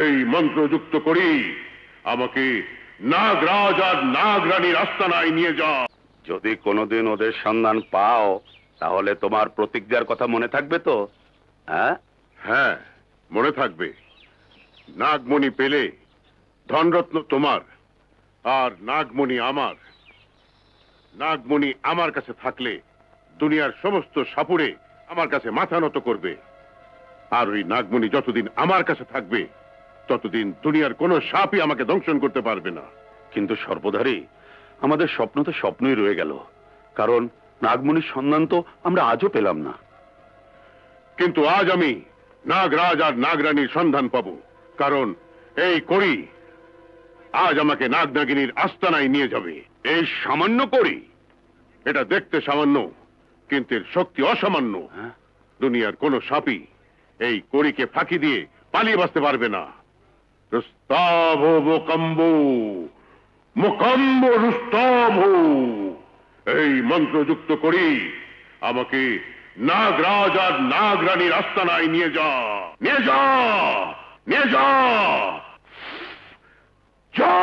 এই মন্ত্রযুক্ত করি আমাকে নাগরাজ আর নাগরানীর আস্তানায় নিয়ে যা। যদি কোনোদিন ওদের সন্ধান পাও তাহলে তোমার প্রতিজ্ঞার কথা মনে থাকবে তো? হ্যাঁ হ্যাঁ, মনে থাকবে। নাগমণি পেলে ধনরত্ন তোমার আর নাগমণি আমার। নাগমণি আমার কাছে থাকলে দুনিয়ার সমস্ত সাপুড়ে আমার কাছে মাথা নত করবে, আর ওই নাগমণি যতদিন আমার কাছে থাকবে ততদিন দুনিয়ার কোনো সাপই আমাকে দংশন করতে পারবে না। কিন্তু সর্বধারী, আমাদের স্বপ্ন তো স্বপ্নই রয়ে গেল, কারণ নাগমণির সন্ধান তো আমরা আজও পেলাম না। কিন্তু আজ আমি নাগরাজ আর নাগরানীর সন্ধান পাবো, কারণ এই করি আজ আমাকে নাগনাগিনীর আস্তানায় নিয়ে যাবে। এই সামান্য করি? এটা দেখতে সামান্য, কিন্তু এর শক্তি অসামান্য। দুনিয়ার কোন সাপই এই করিকে ফাঁকি দিয়ে পালিয়ে বাঁচতে পারবে না। রুস্তাভ মোকাম্ব, মোকাম্ব রুস্তাভ, এই মন্ত্রযুক্ত করি আমাকে নাগরাজ আর নাগরানীর আস্তানায় নিয়ে যা, নিয়ে যা, নিয়ে যা, যা।